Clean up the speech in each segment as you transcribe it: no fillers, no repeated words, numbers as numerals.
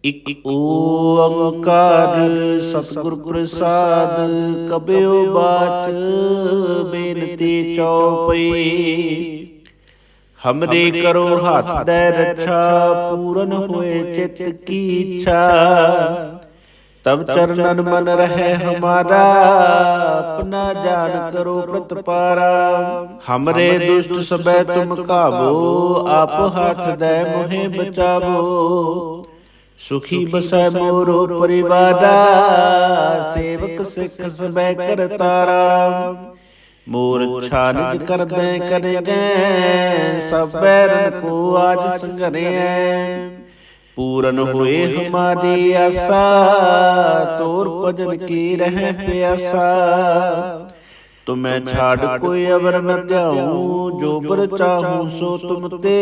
ਇਕ ਓੰਕਾਰ ਸਤਿਗੁਰ ਪ੍ਰਸਾਦ ਕਬਿਓ ਬਾਚ ਬੇਨਤੀ ਚਉਪਈ। ਹਮਰੇ ਕਰੋ ਹੱਥ ਦੈ ਰੱਛਾ ਪੂਰਨ ਹੋਏ ਚਿਤ ਕੀ ਇੱਛਾ। ਤਬ ਚਰਨਨ ਮਨ ਰਹਿ ਹਮਾਰਾ ਆਪਣਾ ਜਾਨ ਕਰੋ ਪ੍ਰਤਪਾਰਾ। ਹਮਰੇ ਦੁਸ਼ਟ ਸਬੈ ਤੁਮ ਕਾਬੋ ਆਪ ਹੱਥ ਦੈ ਮੋਹਿ ਬਚਾਵੋ। ਸੁਖੀ ਬਸੈ ਮੋਰੋ ਪਰਿਵਾਰਾ ਸੇਵਕ ਸਿੱਖ ਸਬੈ ਕਰਤਾਰਾ। मोर छानिज कर दे करें सब बैरन को आज संगरे। पूरन हुए हमारी आशा तोर भजन की रह प्यासा। तुम्हें छाड़ कोई अवर न त्याऊं जो बर चाहूं सो तुम ते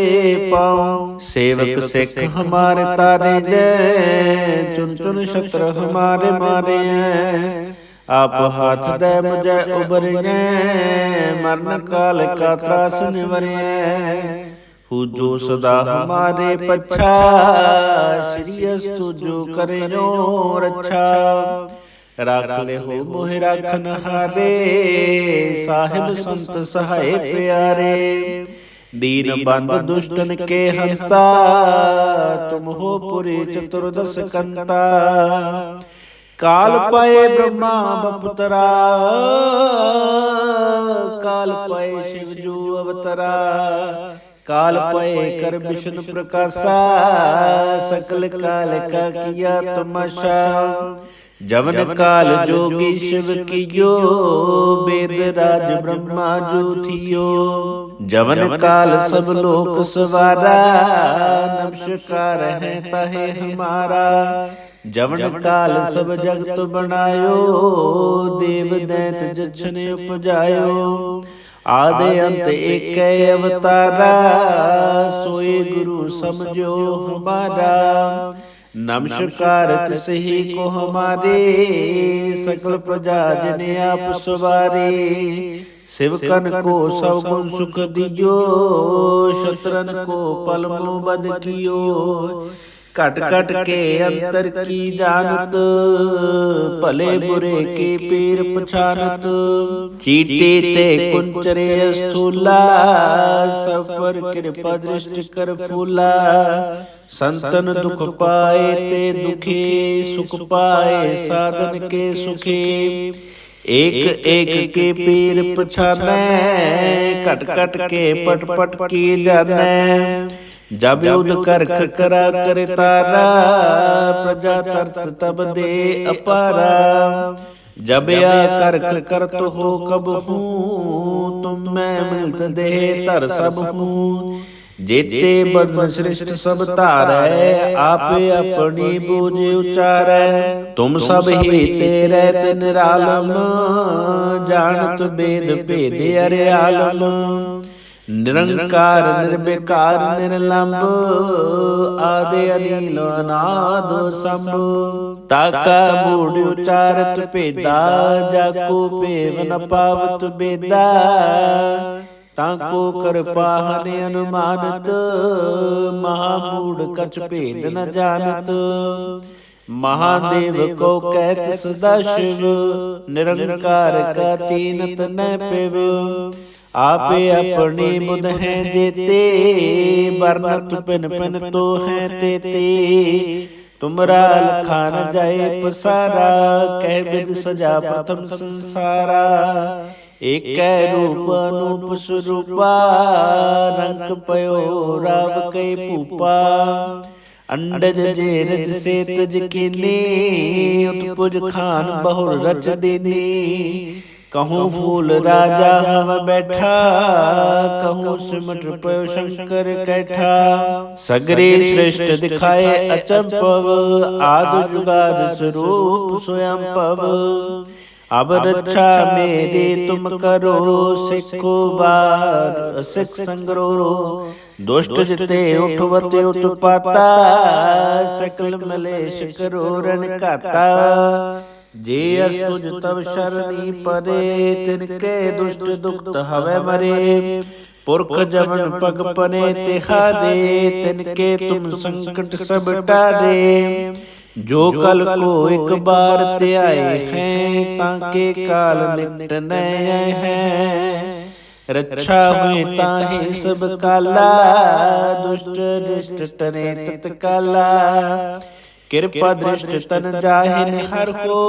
पाऊं। सेवक सिख हमारे तारे जय चुन चुन शस्त्र हमारे मारे हैं। आप हाथ दे मुझे उबरिए मरण काल का त्रास निवरिए। हु जो सदा हमारे पच्छा श्री अस्तु जो करे जो रक्षा। राख ले हो मोहि राखन हारे साहिब संत सहाय प्यारे। दीन बंद दुष्टन के हंता तुम हो पुरी चतुर्दश कंता। काल पाए ब्रह्मा बपतरा काल पाए शिव जो अवतरा। काल पाए कर विष्णु प्रकाशा सकल काल का किया तमाशा। जवन काल जोगी शिव कियो वेद राज ब्रह्मा जो थियो। जवन काल सब लोक सवारा नमस्कार है तहे हमारा। जवन काल सब जगत बनायो देव दैत जछन उपजायो। आदि अंत एक अवतारा सोए गुरु समझो हमारा। नमस्कार सही को हमारे सकल प्रजा जने आप सवारे। शिवकन को सब गुण सुख दियो शत्रन को पलमो बद कियो। कट कट के अंतर की जानत भले बुरे के पीर पछानत। चीटे ते कुंचरे स्थूला सब पर कृपा दृष्टि कर फूला। संतन दुख पाए ते दुखी सुख पाए साधन के सुखी। एक एक के पीर पछानै कट कट के पट पट की जानै। जब युद्ध कर करा कर तारा प्रजा तरत तब दे अपारा। जब या कर करत हो कब हूँ तुम मैं मिलत दे तर सब हूँ। जेते बदन श्रेष्ठ सब तारै आपे अपनी बूझ उचारै। तुम सब ही तेरे निरालम जानत वेद भेद अरे आलम। निरंकार निर्विकार निर्लंब आदि अनिल अनाद संभ। ताका मूढ़ उचारत भेदा जाको पेव न पावत बेदा। ताको कर पाहन अनुमानत महामूढ़ कछ भेद न जानत। महादेव को कहत सदा शिव निरंकार का चीनत न पिव। आपे अपनी मुद हैं देते बरनत पिन पिन तो हैं तेते। तुमरा लखा न जाए पसारा कह विद सजा प्रथम संसारा। एक रूप अनूप स्वरूपा रंग पयो राव कई भूपा। अंडज जे रज से तज कीनी उत्पुज खान बहुर रच दीनी। कहूँ फूल राजा हम बैठा कहूँ सिमट पयो शंकर कैठा। सगरे श्रेष्ठ दिखाए अचंपव आद जुगाद स्वरूप स्वयं पव। अब रक्षा मेरे तुम करो सिखो बार सिख संग्रो। दुष्ट जिते उठवते उत्पाता सकल मलेश करो रण काता। जे अस्तुज तब शरणी परे तिनके दुष्ट दुख हवे मरे। पुरख जवन पग पने तिहारे, तिनके तुम संकट सब टारे। जो कल को एक बार त्याए हैं, ताके काल निकट न हैं। रक्षा हुए ताहे सब काला, दुष्ट दृष्ट तने तत्काला। कृपा दृष्ट तन जाहिन हर हो,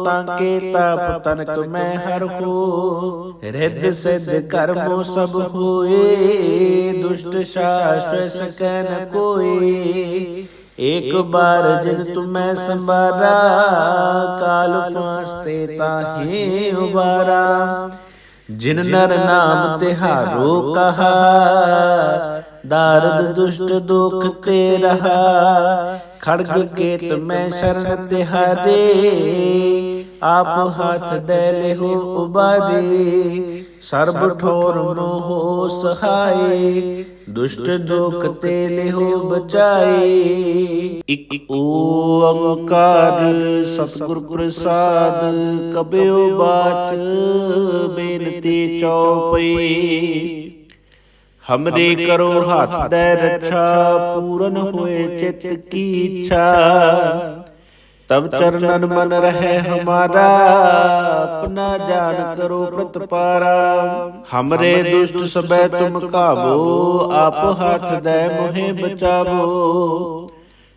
ताके ताप तनक मैं हर हो। हृदय सिद्ध कर्मो सब होए, दुष्ट शाश्वत सकै न कोई। एक बार जिन तुम्हें संबारा, काल फांसते ताहे उबारा। जिन नर नाम तिहारो कहा, दारद दुष्ट दुख ते रहा। खड़ग केत में शरण तिहारे, आप हाथ दे लेहो उबारे। सर्ब ठोर मोह सहाय, दुष्ट दुख ते लेहो बचाए। इक ओंकार सतगुर प्रसाद, कबयो बाच बेनती चौपई। हमरे करो हाथ दे रक्षा, पूरन होए चित की इच्छा। तब चरणन मन रहे हमारा, अपना जान करो प्रतपारा। हमरे दुष्ट सबे तुम काबो, आप हाथ दे मोहे बचावो।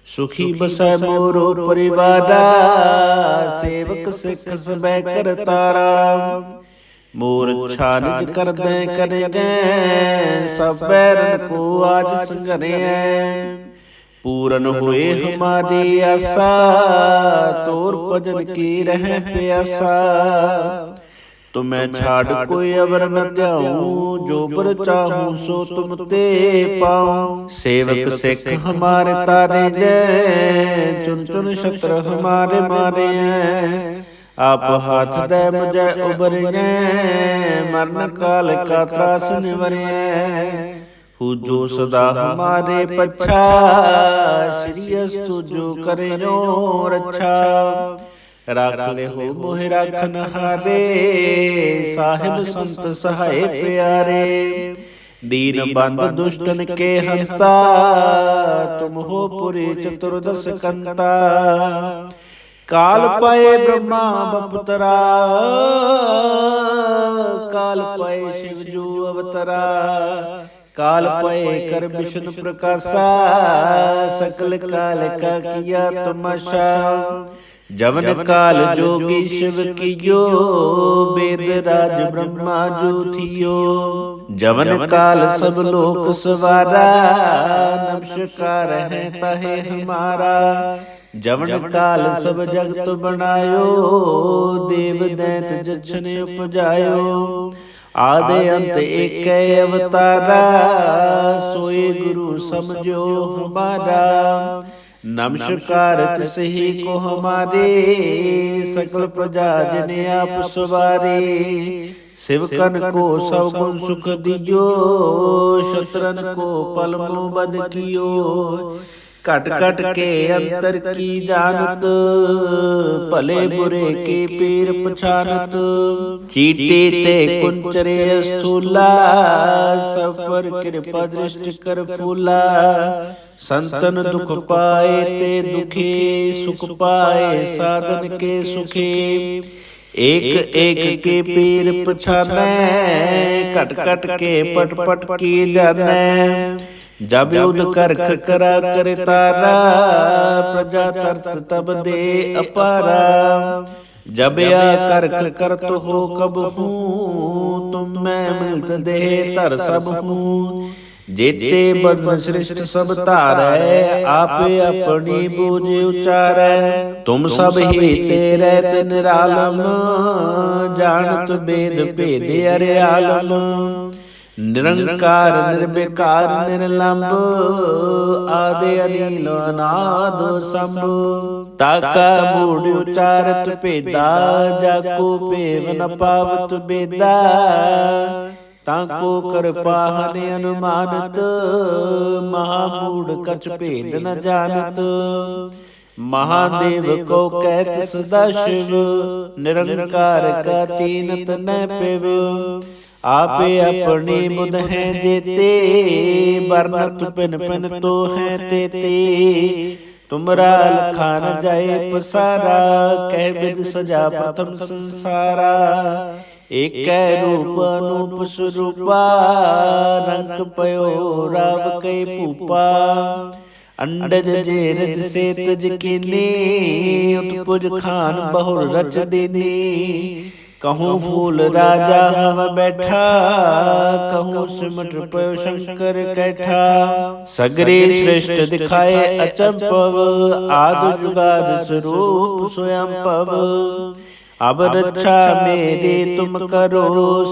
सुखी बसै मोरो परिवारा, सेवक सिख सबे करतारा। मोर छानिज कर दे करे गए, सब बैरन को आज संगरे। पूरन हुए हमारी आशा, तोर भजन की रह प्यासा। तुम्हें छाड़ कोई अवर न त्याऊं, जो बर चाहूं सो तुम ते पाऊं। सेवक सिख हमारे तारे जय, चुन चुन शस्त्र हमारे मारे हैं। आप हाथ दे मुझे उबरिए, मरण काल का त्रास निवरिए। जो सदा हमारे पच्छा, श्री अस्तु जो करे नो रक्षा। राख ले हो मोहि राखन हारे, साहिब संत सहाय प्यारे। दीन बंद दुष्टन के हंता, तुम हो पुरी चतुर्दश कंता। काल पाए ब्रह्मा बपुतरा, काल पाए शिव जो अवतरा। काल पाए कर विष्णु प्रकाशा, सकल काल का किया तमाशा। जवन काल जोगी शिव कियो, वेद राज ब्रह्मा जो थियो। जवन काल सब लोक सवारा, नमस्कार है ताहे हमारा। जवन काल सब जगत बनायो, देव दैत जछन उपजायो। आदि अंत एक अवतारा, सोए गुरु समझो हमारा। नमस्कार तिसही को हमारे, सकल प्रजा जिने आप सवारे। शिवकन को सब गुण सुख दियो, शत्रन को पलमो बद कियो। कट कट के अंतर की जानत, भले बुरे के पीर पछानत। चीटे ते कुंचरे स्थूला, सब पर कृपा दृष्टि कर फूला। संतन दुख पाए ते दुखे, सुख पाए साधन के सुखे। एक एक के पीर पछाने, कट कट के पट पट की जाने। जब युद्ध कर करा करे तारा, प्रजा तरत तब दे अपारा। जब या कर तो हो कब हूँ, तुम मैं मिलत दे तर सब हूँ। जेते बदन श्रेष्ठ सब तारै, आपे अपनी बूझ उचारै। तुम सब ही तेरे निरालम, जानत वेद भेद अरे आलम। निरंकार निर्विकार निर्लंब, आदि अनिल अनाद संभ। ताका मूढ़ उचारत पेदा, जाको पेव न पावत बेदा। ताको कर पाहन अनुमानत, महामूढ़ कछ भेद न जानत। महादेव को कहत सदा शिव, निरंकार का चीनत न पेव। आपे अपने बुध हैं जेते, बरनत पिन पिन तो हैं तेते। तुमरा लखा न जाए पसारा, कह बिद सजा प्रथम संसारा। एक रूप अनूप स्वरूपा, रंग पयो राव कई भूपा। अंडज जे रज से तज कीनी, उत्पुज खान बहुर रच दीनी। कहूँ फूल राजा हवा बैठा, कहूँ सिमट पयो शंकर कैठा। सगरे श्रेष्ठ दिखाए अचंपव, आद जुगाद स्वरूप स्वयं पव। अब रक्षा मेरे तुम करो,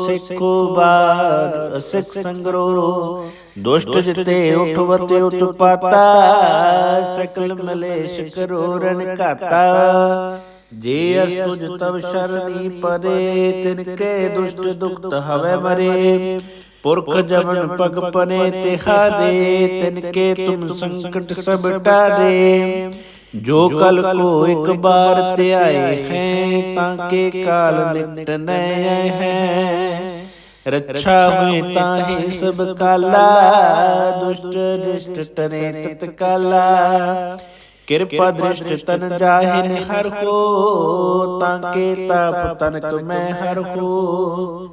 सिखो बार सिख संग्रो। दुष्ट जिते उठवते उत्पाता, सकल मलेश करो रण घाता। जे अस्तुज तब शरणी परे, तिनके दुष्ट दुखत हवे मरे। पुरख जमन पग पने तिहारे, तिनके तुम संकट सब टारे। जो कल को एक बार ते आए हैं, ताके काल निकट नए हैं। रक्षा हुए ताहि सब काला, दुष्ट दृष्ट टने तत्काला। कृपा दृष्ट तन जाहिन हर हो, ताके ताप तनक मैं हर हो।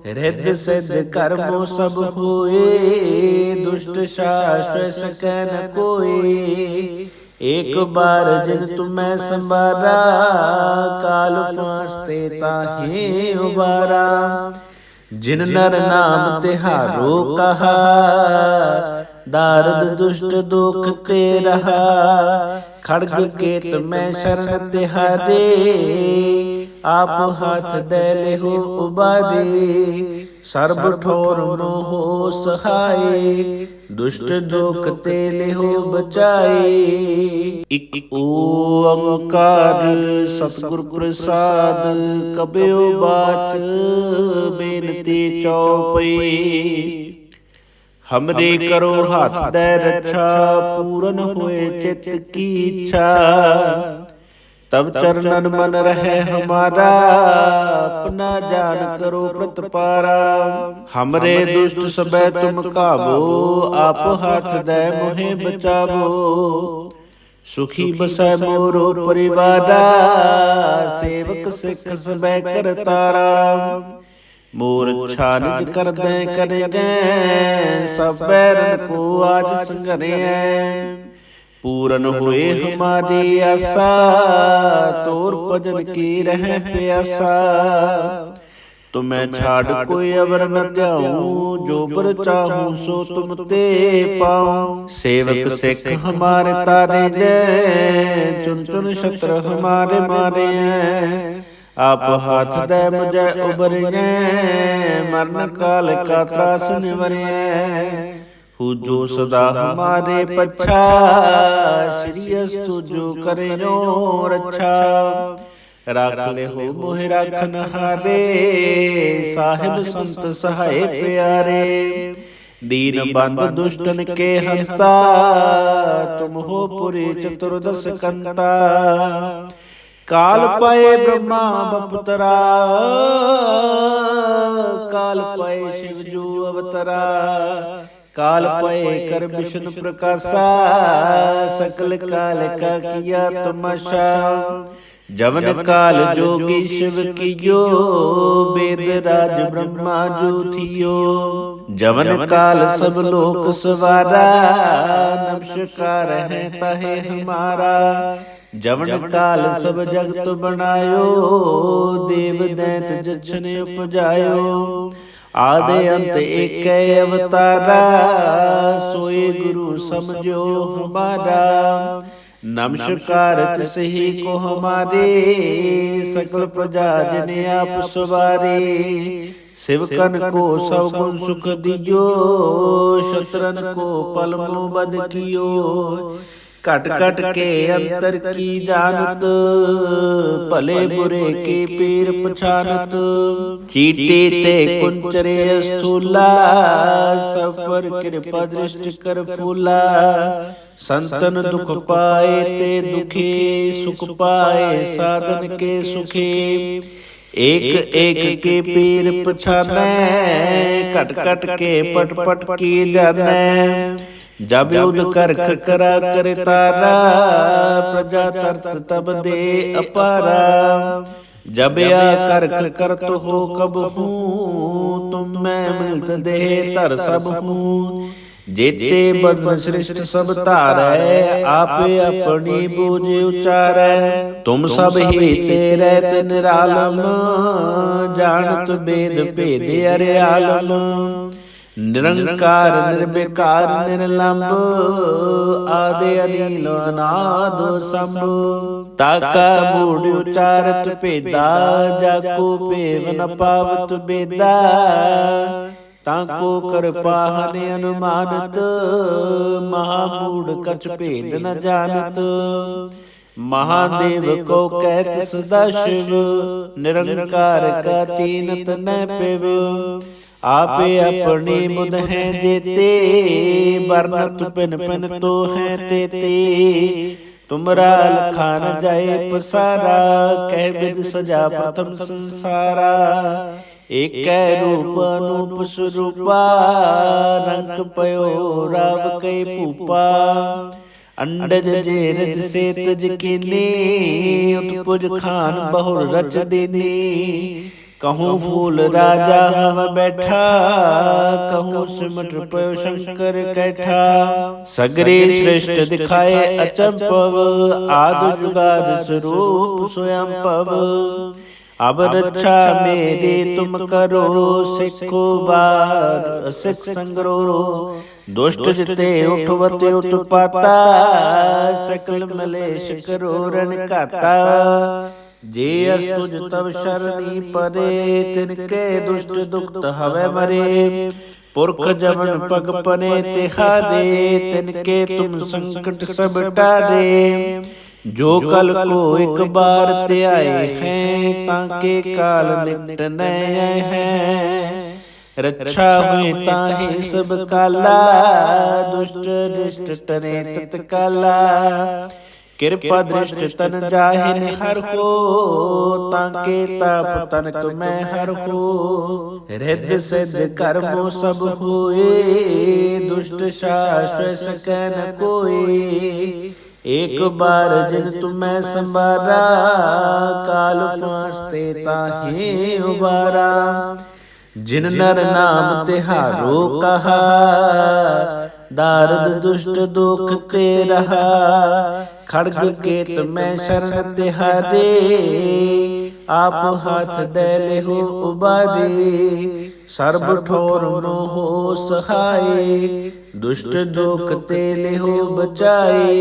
हृदय सिद्ध कर्मो सब होए, दुष्ट शाश्वत सकै न कोई। एक बार जिन तुम्हें संबारा, काल फांसते ताहे उबारा। जिन नर नाम तिहारो कहा, दारद दुष्ट दुख ते रहा। खड़ग केत में शरण तिहारे, आप हाथ दे ले हो उबारे। सर्ब ठोर मोहो सहाय, दुष्ट दुख ते ले हो बचाए। इक ओंकार सतगुर प्रसाद, कबयो बाच बेनती चौपई। हमरे करो हाथ दे रक्षा, पूरन होए चित की इच्छा। तब चरणन मन रहे हमारा, अपना जान करो प्रतिपारा। हमरे दुष्ट सबे तुम काबो, आप हाथ दे मोहे बचावो। सुखी बसै मोरो परिवारा, सेवक सिख सबे करतारा। मोर छानिज कर दे करे गए, सब बैरन को आज संगरे। पूरन हुए हमारी आशा, तोर भजन की रह प्यासा। तुम्हें छाड़ कोई अवर न त्याऊं, जो बर चाहूं सो तुम ते पाऊं। सेवक सिख हमारे तारे जय, चुन चुन शत्रु हमारे मारे हैं। आप हाथ दे मुझे उबर गए, मरण काल का त्रास निवरे। हु जो सदा हमारे पच्छा, श्री अस्तु जो करे नो रक्षा। राख ले हो मोहि राखन हारे, साहिब संत सहाय प्यारे। दीन बंद दुष्टन के हंता, तुम हो पुरी चतुर्दश कंता। काल पाए ब्रह्मा बपुतरा, काल पाए शिव जो अवतरा। काल पाए कर विष्णु प्रकाशा, सकल काल का किया तमाशा। जवन काल जोगी शिव कियो, वेद राज ब्रह्मा जो थियो। जवन काल सब लोक सवारा, नमस्कार है ताहे हमारा। जवन काल सब जगत बनायो, देव दैत जछन उपजायो। आदि अंत एक अवतारा, सोए गुरु समझो हमारा। नमस्कार तिसही को हमारे, सकल प्रजा जने आप सवारे। शिवकन को सब गुण सुख दियो, शत्रन को पलमो बद कियो। कट कट के अंतर की जानत, भले बुरे के पीर पछानत। चीटे ते कुंचरे स्थूला, सब पर कृपा दृष्टि कर फूला। संतन दुख पाए ते दुखी, सुख पाए साधन के सुखी। एक एक के पीर पछानै, कट कट के पट पट की जानै। जब युद्ध करख करा कर तारा, प्रजा तरत तब दे अपारा। जब या करख करत हो कब हूँ, तुम मैं मिलत दे धर सब हूँ। जेते बदन श्रेष्ठ सब तारै, आपे अपनी बूझ उचारै। तुम सब ही तेरे निरालम, जानत वेद भेद अर्यालम। निरंकार निर्विकार निर्लंब, आदि अनिल अनाद संभ। ताका मूढ़ उचारत भेदा, जाको पेव न पावत बेदा। ताको कृपा हनि अनुमानत, महामूढ़ कछ भेद न जानत। महादेव को कहत सदाशिव, निरंकार का चीनत न पिव। आपे अपनी बुध है जेते, बरनत पिन पिन तो है तेते। तुमरा लखा न जाए पसारा, कह विद सजा प्रथम संसारा। एक रूप अनूप स्वरूपा, रंग पयो राव कई भूपा। अंडज जेरज से तज कीनी, उत्पुज खान बहुर रच दीनी। कहूँ फूल राजा हव बैठा, कहूँ सिमट पयो शंकर कैठा। सगरे श्रेष्ठ दिखाए अचंपव, आद जुगाद स्वरूप स्वयं पव। अब रक्षा मेरी तुम करो, सिखो बार सिख संग्रो। दुष्ट जिते उठवते उत्पाता, सकल मलेश करो रण काता। जे अस्तुज तब शरणी परे, तिनके दुष्ट दुखत हवे मरे। पुरख जमन पग पने तिहारे, तिनके तुम संकट सब टारे। जो कल को एक बार ते आए हैं, ताके काल निकट नए हैं। रक्षा हुए ताहि सब काला, दुष्ट दृष्ट तने तत्काला। कृपा दृष्ट तन जाहिर हर हो, ताके ताप तनक मैं हर हो। हृदय सिद्ध कर्मो सब होए, दुष्ट शाश्वत सकै न कोई। एक बार जिन तुम्हें संबारा, काल फांसते ताहे उबारा। जिन नर नाम तिहारो कहा, दारद दुष्ट दुख ते रहा। खड़ग केत में शरण तिहारे, आप हाथ दे ले हो उबारे। सर्ब ठोर मोहो सहाय, दुष्ट दुख ते ले हो बचाए।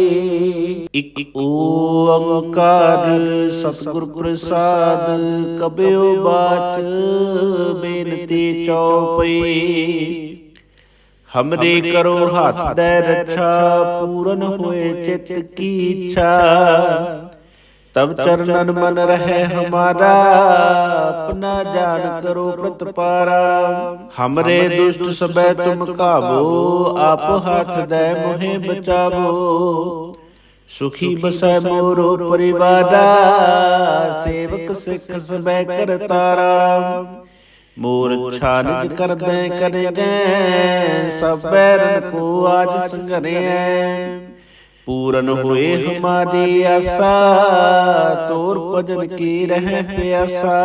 इक ओंकार सतगुर प्रसाद, कबयो बाच बेनती चौपई। हमरे करो हाथ दे रक्षा, पूरन होए चित की इच्छा। तब चरणन मन रहे हमारा, अपना जान करो प्रतपारा। हमरे दुष्ट सबे तुम काबो, आप हाथ दे मोहे बचावो। सुखी बसै मोरो परिवारा, सेवक सिख सबे करतारा। मोर छानिज कर दे करे गए, सब बैरन को आज संगरे। पूरन हुए हमारी आशा, तोर भजन की रह प्यासा।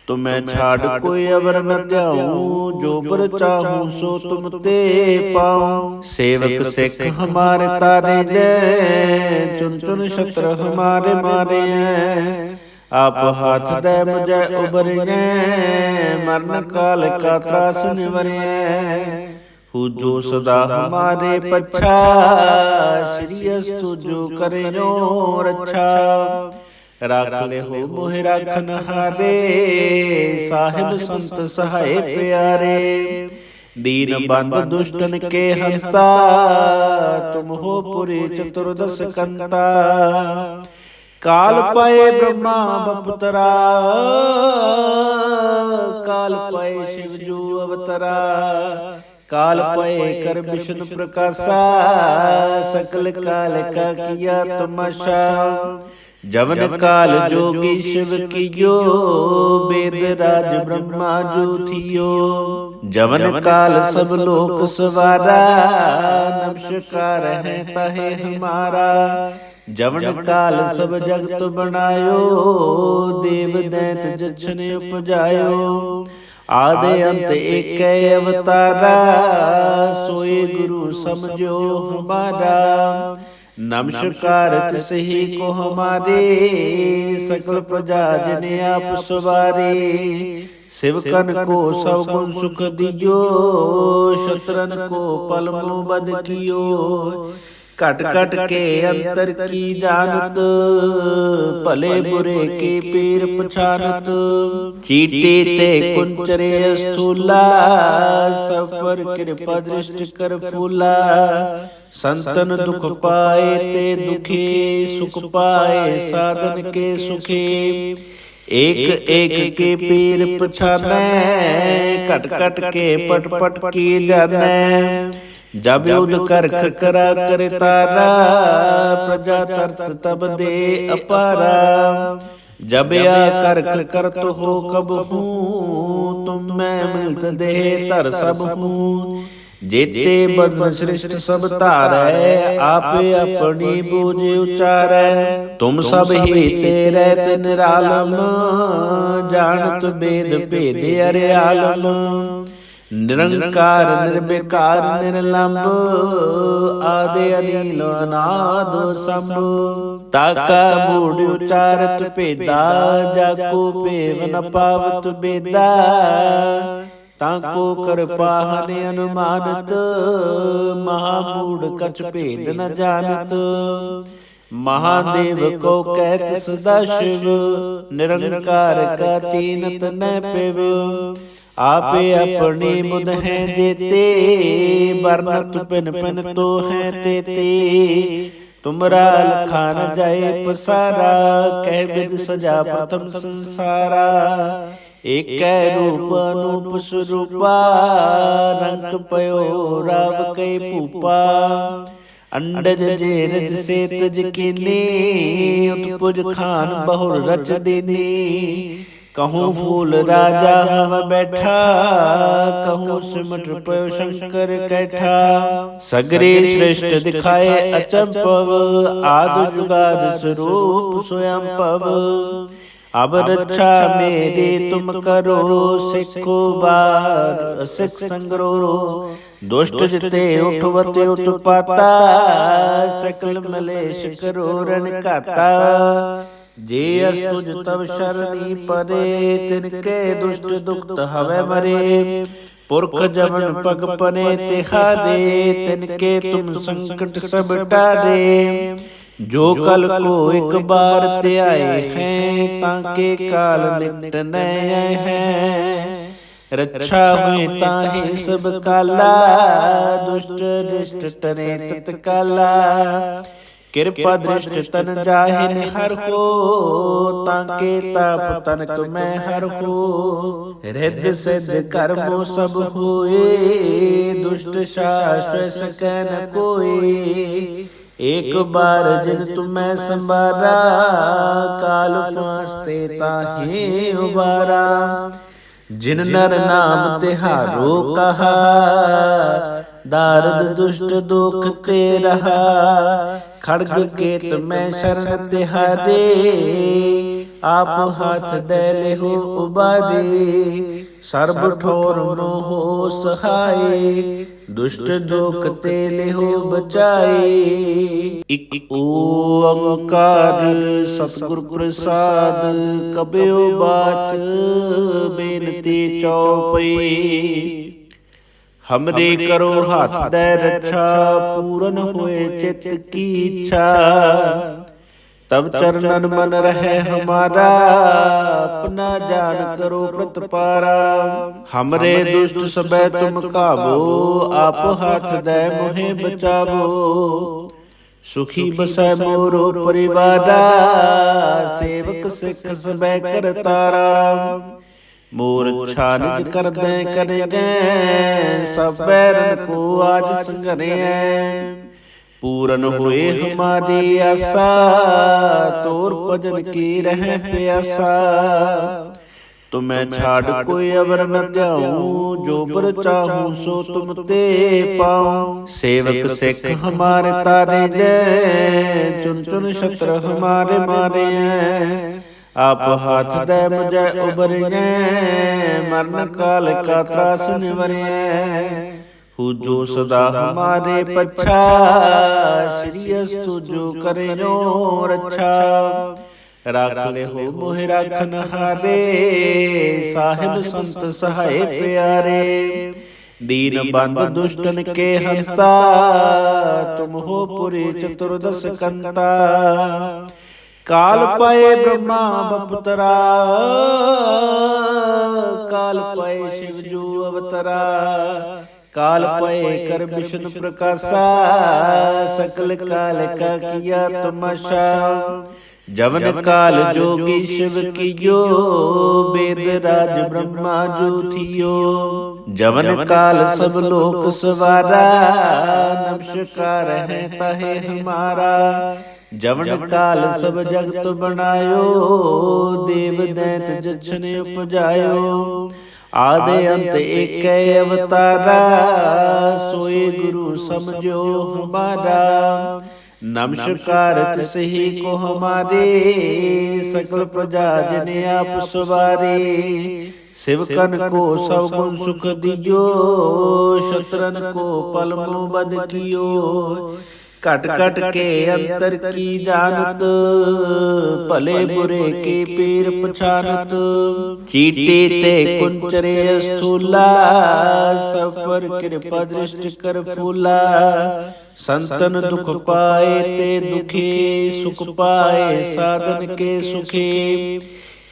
तुम्हें छाड़ कोई अवर न त्याऊं, जो बर चाहूं सो तुम ते पाऊं। सेवक सिख हमारे तारे जय, चुन चुन शत्रु हमारे मारे हैं। आप हाथ दे मुझे उबरिए, मरण काल का त्रास निवरिए। जो सदा हमारे पच्छा, श्री अस्तु जो करे जो रक्षा। राख ले हो मोहि राखन हारे, साहिब संत सहाय प्यारे। दीन बंद दुष्टन के हंता, तुम हो पुरी चतुर्दश कंता। काल पाए ब्रह्मा बपुतरा, काल पाए शिव जो अवतरा। काल पाए कर विष्णु प्रकाशा, सकल काल का किया तमाशा। जवन काल जोगी शिव कियो, वेद राज ब्रह्मा जो थियो। जवन काल सब लोक सवारा, नमस्कार है ताहे हमारा। जवन काल सब जगत बनायो, देव दैत जछन उपजायो। आदि अंत एक अवतारा, सोए गुरु समझो हमारा। नमस्कार तिसहि को हमारे, सकल प्रजा जन आप सवारे। शिवकन को सब गुण सुख दियो, शत्रन को पल मो बद कियो। कट कट के अंतर की जानत, भले बुरे के पीर पछानत। चीटे ते कुंचरे स्थूला, सब पर कृपा दृष्टि कर फूला। संतन दुख पाए ते दुखे, सुख पाए साधन के सुखे। एक एक के पीर पछानै, कट कट के पट पट की जानै। जब युद्ध कर करा कर तारा, प्रजा तरत तब दे अपारा। जब या कर कर तो हो कब हूँ, तुम मैं मिलत दे तर सब हूँ। जेते बद्म श्रेष्ठ सब तारै, आपे अपनी बूझ उचारै। तुम सब ही तेरे निरालम, जानत वेद भेद अरे आलम। निरंकार निर्विकार निर्लंब, आदि अनिल अनाद संभ। ताका मूढ़ उचारत भेदा, जाको पेव न पावत बेदा। ताको कर पाहन अनुमानत, महामूढ़ कछ भेद न जानत। महादेव को कहत सदा शिव, निरंकार का चीनत न पिव। आपे अपने मुद हैं जेते, बरनत पिन पिन तो हैं तेते। तुमरा लखा न जाए पसारा, कह विद सजा प्रथम संसारा। एक रूप अनूप स्वरूपा, रंग पयो राव कई पूपा। अंडज जे रज से तज कीनी, उत्पुज खान बहुर रच दीनी। कहूँ फूल राजा हव बैठा, कहूँ सिमट पयो शंकर कैठा। सगरे श्रेष्ठ दिखाए अचंपव, आदि जुगाद स्वरूप स्वयं पव। अब रक्षा मेरी तुम करो, सिखो बार सिख संग्रो। दुष्ट जिते उठवते उत्पाता, सकल मलेश करो रण काता। जे अस्तुज तब शरणी परे, तिनके दुष्ट दुख हवे मरे। पुरख जवन पग पने तिहारे, तिनके तुम संकट सब टारे। जो कल को एक बार ते आए हैं, ताके काल निकट न हैं। रक्षा हुए ताहि सब काला, दुष्ट दृष्ट तने तत्काला। कृपा दृष्टि तन जाहिन हर हो, ताके ताप तनक मैं हर हो। हृदय सिद्ध कर्मो सब होए, दुष्ट शाश्वत सकै न कोई। एक बार जिन तुम्हें संबारा, काल फांसते ताहे उबारा। जिन नर नाम तिहारो कहा, दारद दुष्ट दुख ते रहा। खड़ग केत में शरण तिहारे, आप हाथ दे ले हो उबारे। सर्ब ठोर मोहो सहाय, दुष्ट दुख ते ले हो बचाए। इक ओंकार सतगुर प्रसाद, कबयो बाच बेनती चौपई। हमरे करो हाथ दे रक्षा, पूरन होए चित की इच्छा। तब चरणन मन रहे हमारा, अपना जान करो प्रतपारा। हमरे दुष्ट सबे तुम काबो, आप हाथ दे मोहे बचावो। सुखी बसै मोरो परिवारा, सेवक सिख सबे करतारा। मोर छानिज कर दे करे सब बैरन को आज संगरे। पूरन हुए हमारी आशा, तोर भजन की रह प्यासा। तुम्हें छाड़ कोई अवर न त्याऊं, जो पर चाहूं सो तुम ते पाऊं। सेवक सिख हमारे तारे जय, चुन चुन शस्त्र हमारे मारे हैं। आप हाथ दे मुझे उबरिए, मरण काल का त्रास निवरिए। हु जो सदा हमारे पच्छा, श्री अस्तु जो करे नो रक्षा। राख ले हो मोहि राखन हारे, साहिब संत सहाय प्यारे। दीन बंद दुष्टन के हंता, तुम हो पुरी चतुर्दश कंता। काल पाए ब्रह्मा बपुतरा, काल पाए शिव जो अवतरा। काल पाए कर विष्णु प्रकाशा, सकल काल का किया तमाशा। जवन काल जोगी शिव कियो, वेद राज ब्रह्मा जो थियो। जवन काल सब लोक सवारा, नमस्कार है ताहे हमारा। जवन काल सब जगत बनायो, देव दैत जछन उपजायो। आदि अंत एक अवतारा, सोए गुरु समझो हमारा। नमस्कार तिसही को हमारे, सकल प्रजा जने आप सवारे। शिवकन को सब गुण सुख दियो, शत्रन को पल मुँह बद कियो। कट कट के अंतर की जानत, भले बुरे के पीर पछानत। चीटे ते कुंचरे स्थूला, सब पर कृपा दृष्टि कर फूला। संतन दुख पाए ते दुखी, सुख पाए साधन के सुखी।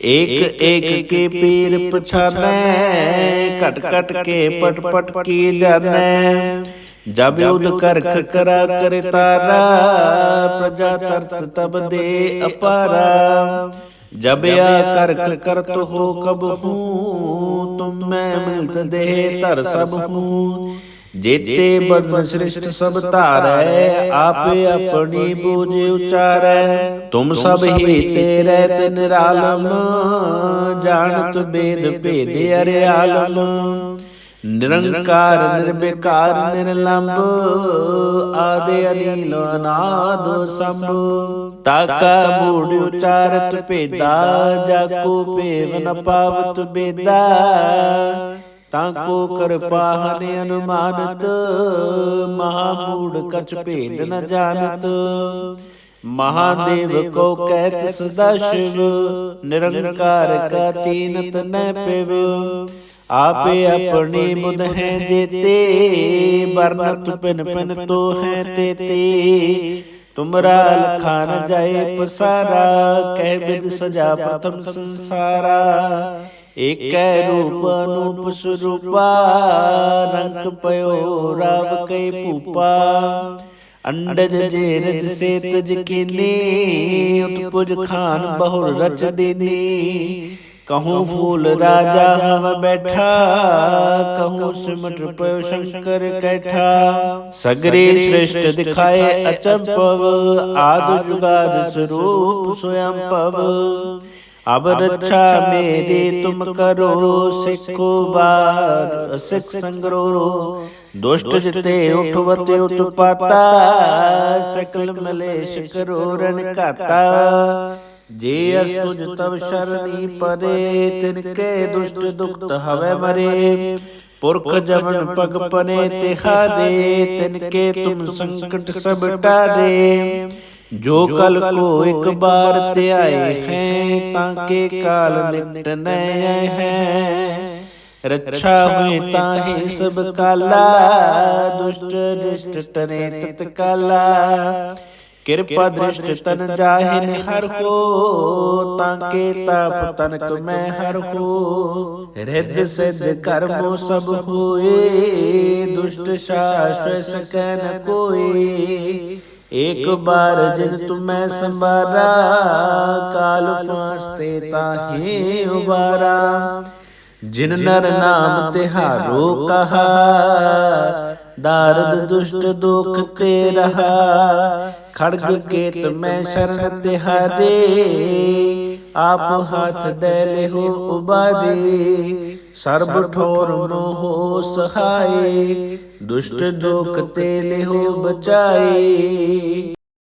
एक एक के पीर पछाने, कट कट के पट पट की जाने। जब युद्ध कर करा करे तारा, प्रजा तरत तब दे अपारा। जब या कर करत हो कब हूँ, तुम मैं मिलत दे तर सब हूँ। जेते बदन श्रेष्ठ सब तारै, आपे अपनी बूझ उचारै। तुम सब ही तेरे ते निरालम, जानत वेद भेद अरे आलम। निरंकार निर्विकार निर्लंब, आदि अनिल अनाद संभ। ताका मूढ़ उचारत भेदा, जाको पेव न पावत बेदा। ताको कृपा हने अनुमानत, महामूढ़ कछ भेद न जानत। महादेव को कहत सदा शिव, निरंकार का चीनत न पिव। आपे अपने बुध हैं जेते, बरनत पिन पिन तो हैं तेते। तुमरा लखान जाए पसारा, कह विद सजा प्रथम संसारा। एक रूप अनूप स्वरूपा, रंग पयो राव कई पूपा। अंडज जेरज से तज कीनी, उत्पुज खान बहुर रच दीनी। कहूँ फूल राजा हम बैठा, कहूँ सिमट पयो शंकर कैठा। सगरे श्रेष्ठ दिखाए अचंपव, आद जुगाद स्वरूप स्वयं पव। अब रक्षा मेरी तुम करो, सिखो बार सिख संग्रो। दुष्ट जिते उठवते उत्पाता, सकल मलेश करो रण काता। जे अस्तुज तब शरणी परे, तिनके दुष्ट दुख हवे मरे। पुरख जमन पग पने तिहारे, तिनके तुम संकट सब टारे। जो कल को एक बार ते आए हैं, ताके काल निकट नए हैं। रक्षा हुए ताहि सब काला, दुष्ट दृष्ट तने तत्काला। कृपा दृष्ट तन जाहिन हर को, ताके ताप तनक मैं हर को। हृदय सिद्ध कर्मो सब हुए, दुष्ट शाश्वत सकै न कोई। एक बार जिन तुम्हें संवारा, काल फांसते ताहि उबारा। जिन नर नाम तिहारो कहा, दारद दुष्ट दुख ते रहा। खड़ग केत मैं शरण तिहारे, आप हाथ दे लेहो उबारे। सर्ब ठोर मोहो सहाय, दुष्ट दुख ते लेहो बचाए।